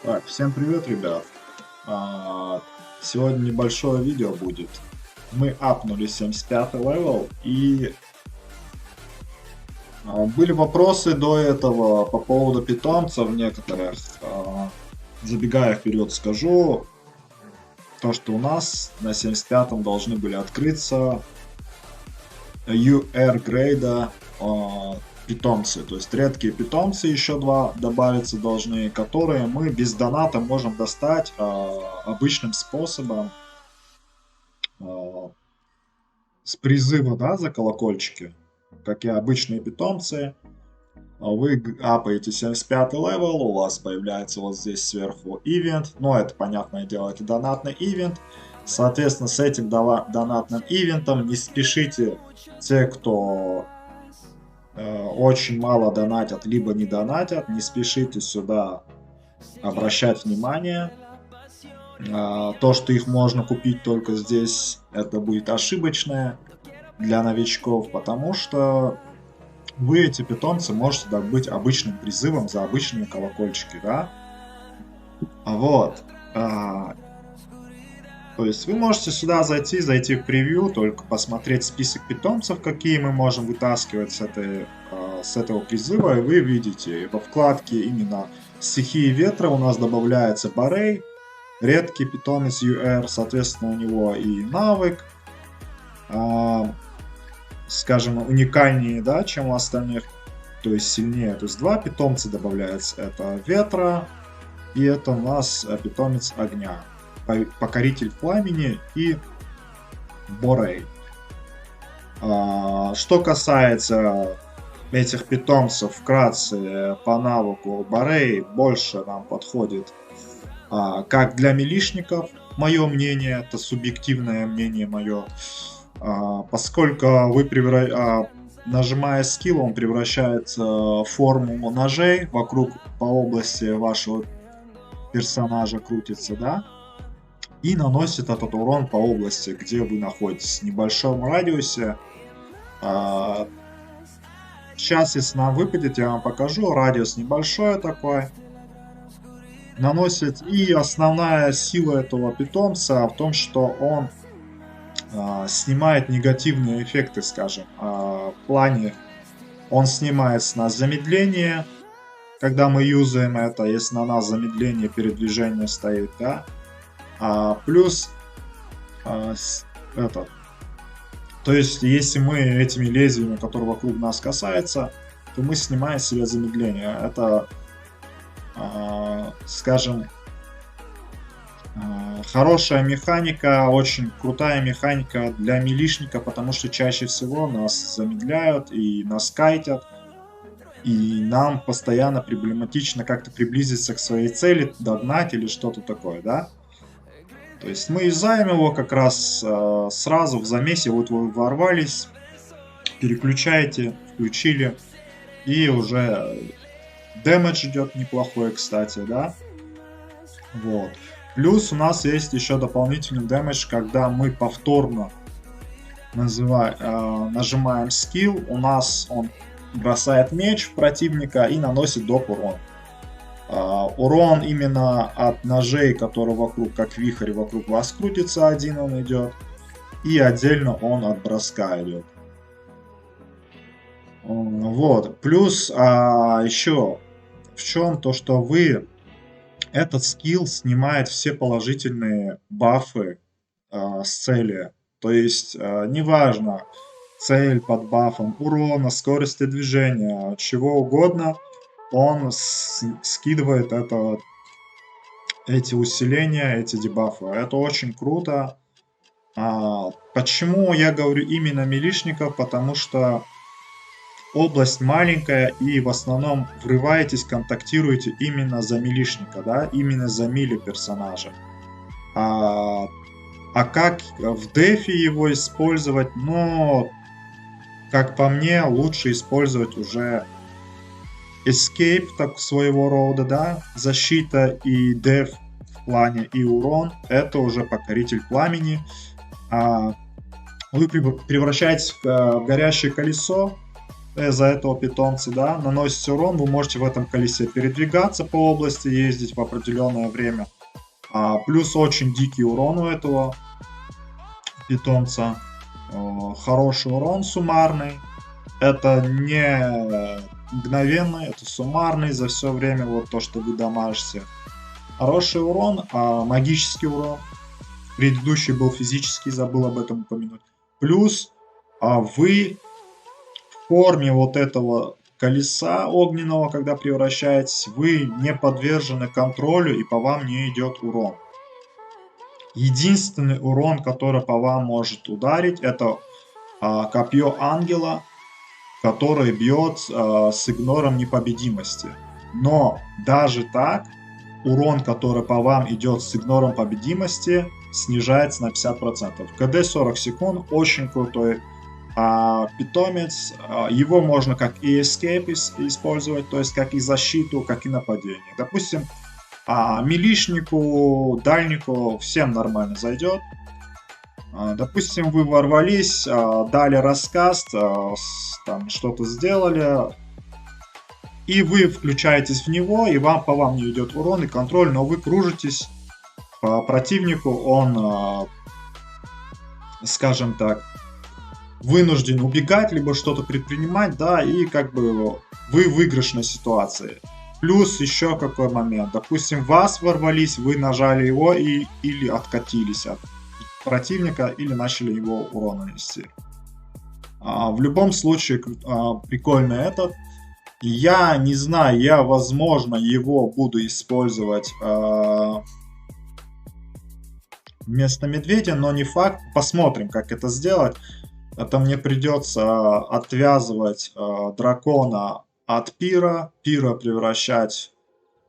Так, всем привет, ребят. А, Сегодня небольшое видео будет. Мы апнули 75 левел, и были вопросы до этого по поводу питомцев некоторых. Забегая вперед, скажу, то, что у нас на 75-м должны были открыться UR грейда питомцы, то есть редкие питомцы, еще два добавиться должны, которые мы без доната можем достать обычным способом с призыва, да, за колокольчики, как и обычные питомцы. Вы апаете 75 левел, у вас появляется вот здесь сверху ивент, но это, понятное дело, это донатный ивент. Соответственно, с этим донатным ивентом не спешите, те, кто очень мало донатят, либо не донатят, не спешите сюда обращать внимание. То, что их можно купить только здесь, это будет ошибочное для новичков, потому что вы эти питомцы можете добыть обычным призывом за обычные колокольчики, да? Вот. То есть вы можете сюда зайти в превью, только посмотреть список питомцев, какие мы можем вытаскивать с этого призыва, и вы видите во вкладке именно стихии ветра у нас добавляется Барей, редкий питомец UR, соответственно у него и навык, скажем, уникальнее, да, чем у остальных, то есть сильнее. То есть два питомца добавляется, это ветра, и это у нас питомец огня. Покоритель пламени и Борей. Что касается этих питомцев, вкратце, по навыку Борей больше нам подходит как для милишников, мое мнение, это субъективное мнение мое, поскольку вы нажимая скилл, он превращается в форму ножей вокруг по области вашего персонажа крутится, да? И наносит этот урон по области, где вы находитесь, в небольшом радиусе. Сейчас, если нам выпадет, я вам покажу. Радиус небольшой такой. Наносит. И основная сила этого питомца в том, что он снимает негативные эффекты, скажем. В плане он снимает с нас замедление, когда мы юзаем это, если на нас замедление передвижения стоит, да. Плюс то есть, если мы этими лезвиями, которые вокруг нас касаются, то мы снимаем с себя замедление. Это, скажем, хорошая механика, очень крутая механика для милишника, потому что чаще всего нас замедляют и нас кайтят. И нам постоянно проблематично как-то приблизиться к своей цели, догнать или что-то такое, да? То есть мы юзаем его как раз сразу в замесе, вот вы ворвались, переключаете, включили, и уже дэмэдж идет неплохой, кстати, да? Вот. Плюс у нас есть еще дополнительный дэмэдж, когда мы повторно нажимаем скилл, у нас он бросает меч в противника и наносит доп урон. Урон именно от ножей, которые вокруг, как вихрь вокруг вас крутится, один он идет. И отдельно он от броска идет. Вот. Плюс еще в чем то, что этот скилл снимает все положительные бафы с цели. То есть неважно, цель под бафом урона, скорости движения, чего угодно, он скидывает эти усиления, эти дебафы. Это очень круто. Почему я говорю именно милишников? Потому что область маленькая, и в основном врываетесь, контактируете именно за милишника, да, именно за мили персонажа. Как в дефе его использовать? Но, как по мне, лучше использовать уже Escape, так своего рода, да, защита и деф в плане и урон, это уже покоритель пламени. Вы превращаетесь в горящее колесо, из-за этого питомца, да, наносите урон, вы можете в этом колесе передвигаться по области, ездить в определенное время. Плюс очень дикий урон у этого питомца. Хороший урон суммарный. Это не мгновенный, это суммарный за все время, вот то, что вы дамажите. Хороший урон, магический урон. Предыдущий был физический, забыл об этом упомянуть. Плюс вы в форме вот этого колеса огненного, когда превращаетесь, вы не подвержены контролю и по вам не идет урон. Единственный урон, который по вам может ударить, это копье ангела, который бьет с игнором непобедимости. Но даже так, урон, который по вам идет с игнором победимости, снижается на 50%. КД 40 секунд, очень крутой питомец. Его можно как и escape использовать, то есть как и защиту, как и нападение. Допустим, милишнику, дальнику всем нормально зайдет. Допустим, вы ворвались, дали рассказ, там что-то сделали, и вы включаетесь в него, и по вам не идет урон и контроль, но вы кружитесь по противнику, он, скажем так, вынужден убегать, либо что-то предпринимать, да, и как бы вы в выигрышной ситуации. Плюс еще какой момент, допустим, вас ворвались, вы нажали его или откатились от противника, или начали его урон нанести. В любом случае, прикольно этот. Я не знаю, я, возможно, его буду использовать вместо медведя, но не факт. Посмотрим, как это сделать. Это мне придется отвязывать дракона от пира, превращать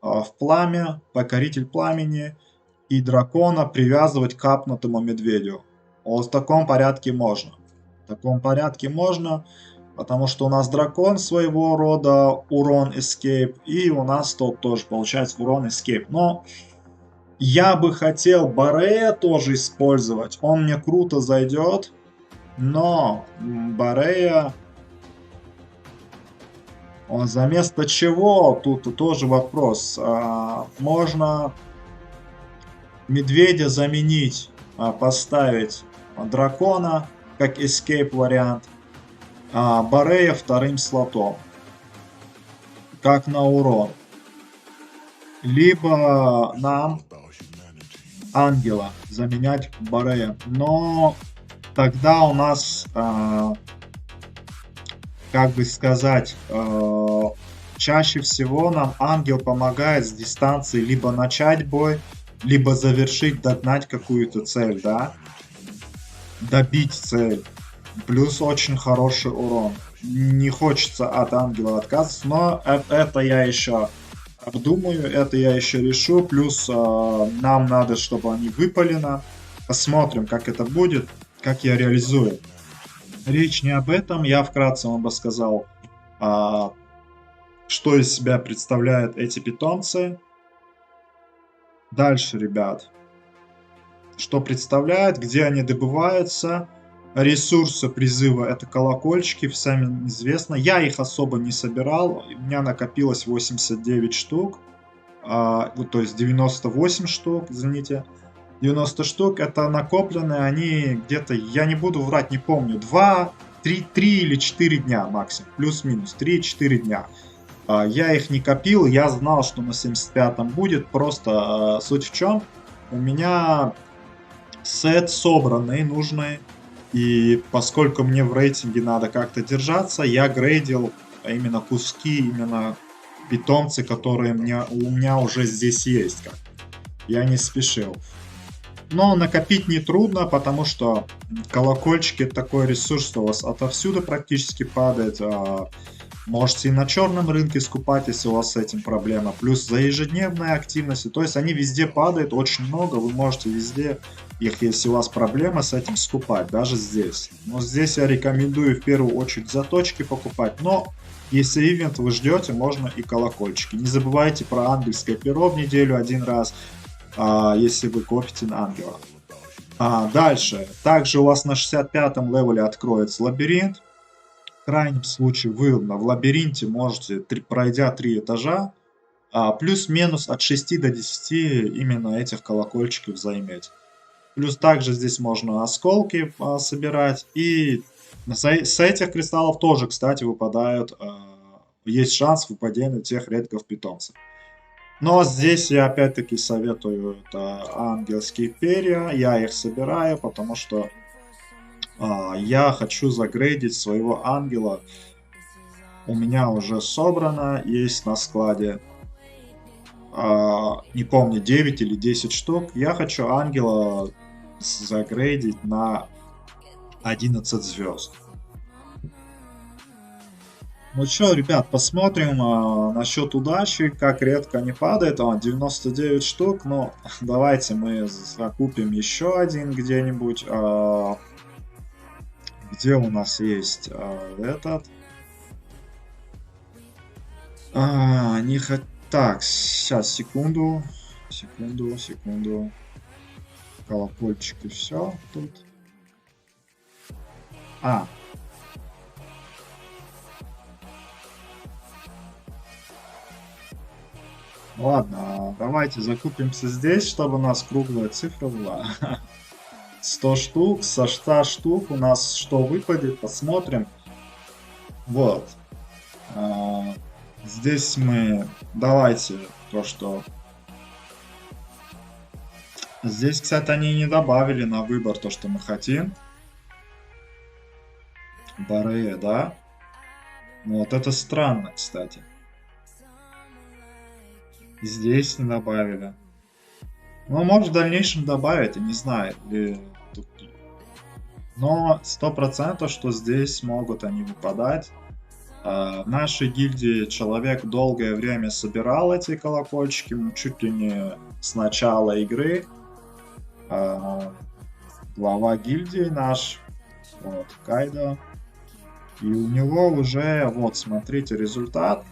в пламя, покоритель пламени, и дракона привязывать к капнутому медведю. Вот в таком порядке можно. В таком порядке можно, потому что у нас дракон своего рода урон escape, и у нас тут тоже получается урон escape. Но я бы хотел Барея тоже использовать. Он мне круто зайдет, но Барея... За место чего? Тут тоже вопрос. Можно медведя заменить, поставить дракона как escape вариант, Барея вторым слотом, как на урон. Либо нам ангела заменять Барея. Но тогда у нас, как бы сказать, чаще всего нам ангел помогает с дистанции либо начать бой, либо завершить, догнать какую-то цель, да, добить цель. Плюс очень хороший урон. Не хочется от ангела отказываться, но это я еще обдумаю, это я еще решу. Плюс нам надо, чтобы они выпалено. Посмотрим, как это будет, как я реализую. Речь не об этом, я вкратце вам рассказал, что из себя представляют эти питомцы. Дальше, ребят, что представляют, где они добываются. Ресурсы призыва — это колокольчики, всем известно. Я их особо не собирал, у меня накопилось 89 штук, то есть 98 штук, извините. 90 штук это накопленные, они где-то, я не буду врать, не помню, 3 или 4 дня максимум, плюс-минус, 3-4 дня. Я их не копил, я знал, что на 75-м будет, просто суть в чем, у меня сет собранный, нужный, и поскольку мне в рейтинге надо как-то держаться, я грейдил именно куски, именно питомцы, которые у меня уже здесь есть. Я не спешил. Но накопить не трудно, потому что колокольчики — это такой ресурс, что у вас отовсюду практически падает. Можете и на черном рынке скупать, если у вас с этим проблема. Плюс за ежедневные активности. То есть они везде падают, очень много. Вы можете везде их, если у вас проблема с этим, скупать. Даже здесь. Но здесь я рекомендую в первую очередь заточки покупать. Но если ивент вы ждете, можно и колокольчики. Не забывайте про ангельское перо в неделю один раз, если вы копите на ангела. Дальше. Также у вас на 65-м левеле откроется лабиринт, крайнем случае вы в лабиринте можете, пройдя 3 этажа, плюс-минус от 6 до 10 именно этих колокольчиков заиметь. Плюс также здесь можно осколки собирать. И с этих кристаллов тоже, кстати, выпадают, есть шанс выпадения тех редких питомцев. Но здесь я опять-таки советую, это ангельские перья. Я их собираю, потому что я хочу загрейдить своего ангела. У меня уже собрано, есть на складе, не помню, 9 или 10 штук. Я хочу ангела загрейдить на 11 звезд. Ну что, ребят, посмотрим насчет удачи, как редко они падают. 99 штук, но давайте мы закупим еще один где-нибудь. Где у нас есть этот? Так, сейчас, секунду. Колокольчики, все тут. Ладно, давайте закупимся здесь, чтобы у нас круглая цифра была. 100 штук, со 100 штук у нас что выпадет, посмотрим. Вот. Здесь мы, давайте то, что... Здесь, кстати, они не добавили на выбор то, что мы хотим. Баре, да? Вот это странно, кстати. Здесь не добавили. Ну, может, в дальнейшем добавить, я не знаю. Но 100%, что здесь могут они выпадать. В нашей гильдии человек долгое время собирал эти колокольчики, чуть ли не с начала игры. Глава гильдии наш, вот, Кайдо. И у него уже, вот, смотрите, результат.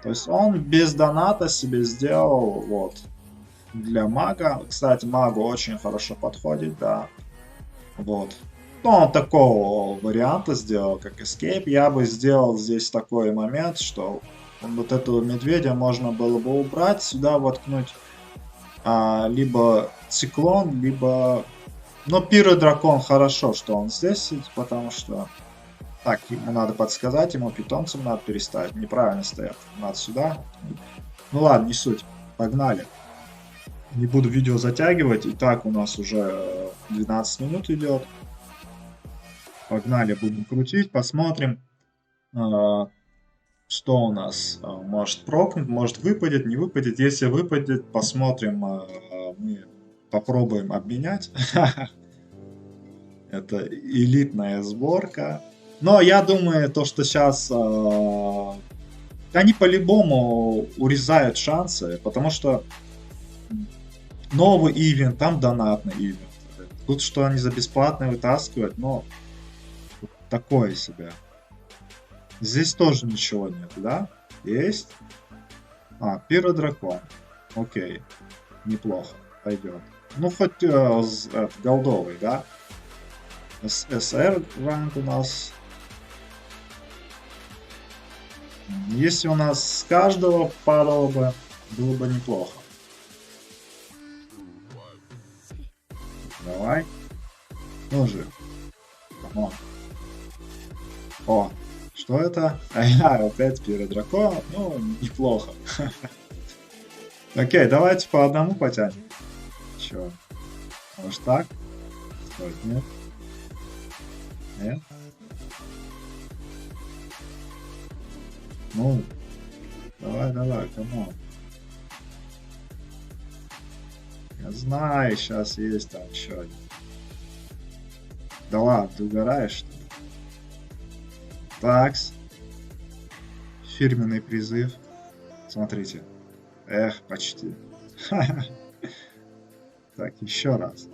То есть он без доната себе сделал, вот, для мага. Кстати, магу очень хорошо подходит, да. Вот. Ну, он такого варианта сделал, как Escape. Я бы сделал здесь такой момент, что вот этого медведя можно было бы убрать, сюда воткнуть либо циклон, либо... Но пиродракон хорошо, что он здесь сидит, потому что... Так, ему надо подсказать, ему питомцам надо переставить. Неправильно стоят. Надо сюда. Ну ладно, не суть. Погнали. Не буду видео затягивать. И так у нас уже 12 минут идет. Погнали, будем крутить, посмотрим, что у нас может прокнуть, может выпадет, не выпадет. Если выпадет, посмотрим, мы попробуем обменять. Это элитная сборка. Но я думаю, то, что сейчас они по-любому урезают шансы, потому что новый ивент, там донатный ивент. Тут что они за бесплатно вытаскивают, но такое себе. Здесь тоже ничего нет, да? Есть? Пиродракон. Окей. Неплохо. Пойдет. Ну, хоть голдовый, да? СР ранг у нас. Если у нас с каждого падало бы, было бы неплохо. Давай. Ну же. Камон. О, что это? Опять пиродракон. Ну, неплохо. Окей, давайте по одному потянем. Чё? Может так? Стой, нет? Нет? Ну, давай, камон. Я знаю, сейчас есть там еще один. Да ладно, ты угораешь, что ли? Такс. Фирменный призыв. Смотрите. Эх, почти. Так, еще раз.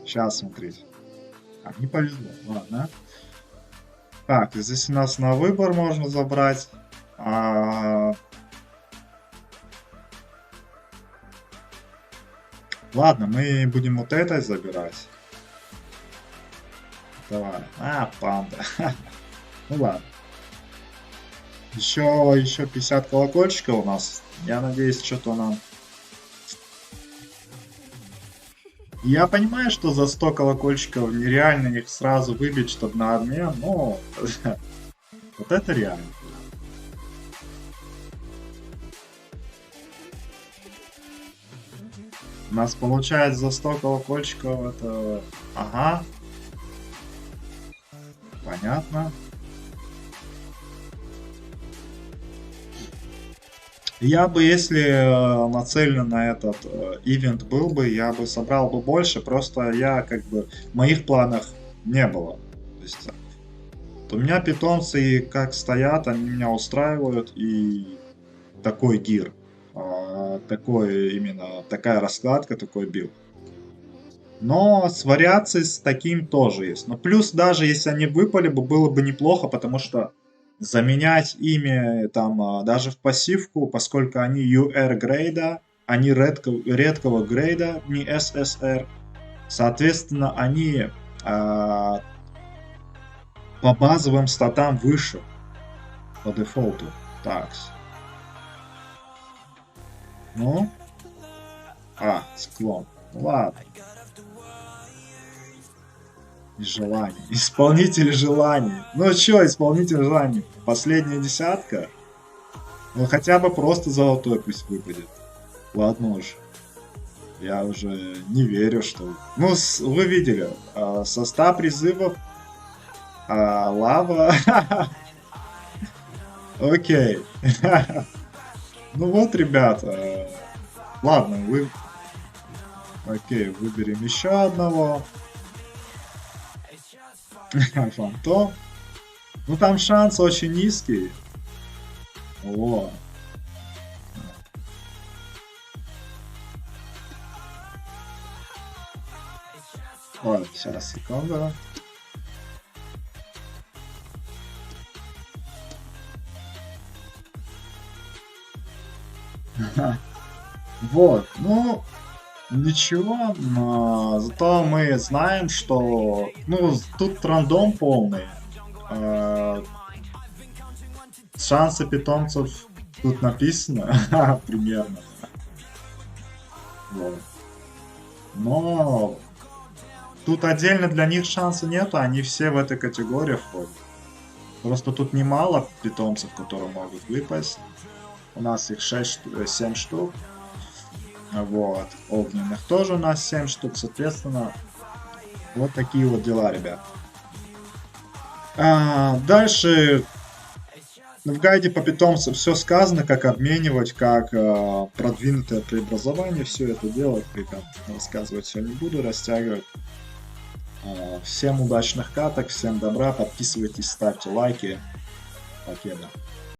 Сейчас, смотрите. Не повезло. Ладно. Так, здесь у нас на выбор можно забрать. Ладно, мы будем вот это забирать. Давай. А, панда. Ну ладно. Еще 50 колокольчиков у нас. Я надеюсь, что-то нам... Я понимаю, что за 100 колокольчиков нереально их сразу выбить, чтобы на обмен, но... Вот это реально. У нас получается за 100 колокольчиков это... Ага. Понятно. Я бы, если нацелен на этот ивент был бы, я бы собрал бы больше, просто я как бы в моих планах не было. То есть у меня питомцы как стоят, они меня устраивают, и такой гир, такой именно такая раскладка, такой билд. Но с вариацией с таким тоже есть. Но плюс даже если они выпали бы, было бы неплохо, потому что заменять ими там даже в пассивку, поскольку они UR грейда, они редкого грейда, не SSR. Соответственно, они по базовым статам выше по дефолту. Так. Ну. Склон. Ладно. И желаний. Исполнитель желаний. Ну чё, исполнитель желаний? Последняя десятка? Ну хотя бы просто золотой пусть выпадет. Ладно уж. Я уже не верю, что... Ну, вы видели. Со 100 призывов... лава... Окей. Ну вот, ребята. Ладно, вы... Окей, выберем еще одного. Фантом. Ну там шанс очень низкий. О. Ой, сейчас, секунду. Вот, ну, ничего, но зато мы знаем, что, ну, тут рандом полный. Шансы питомцев тут написано, примерно. Вот. Но тут отдельно для них шанса нету, они все в этой категории входят. Просто тут немало питомцев, которые могут выпасть. У нас их 7 штук. Вот. Огненных тоже у нас 7 штук. Соответственно, вот такие вот дела, ребят. Дальше в гайде по питомцам все сказано, как обменивать, как продвинутое преобразование, все это делать. Рассказывать все не буду, растягивать. Всем удачных каток, всем добра, подписывайтесь, ставьте лайки. Покеда.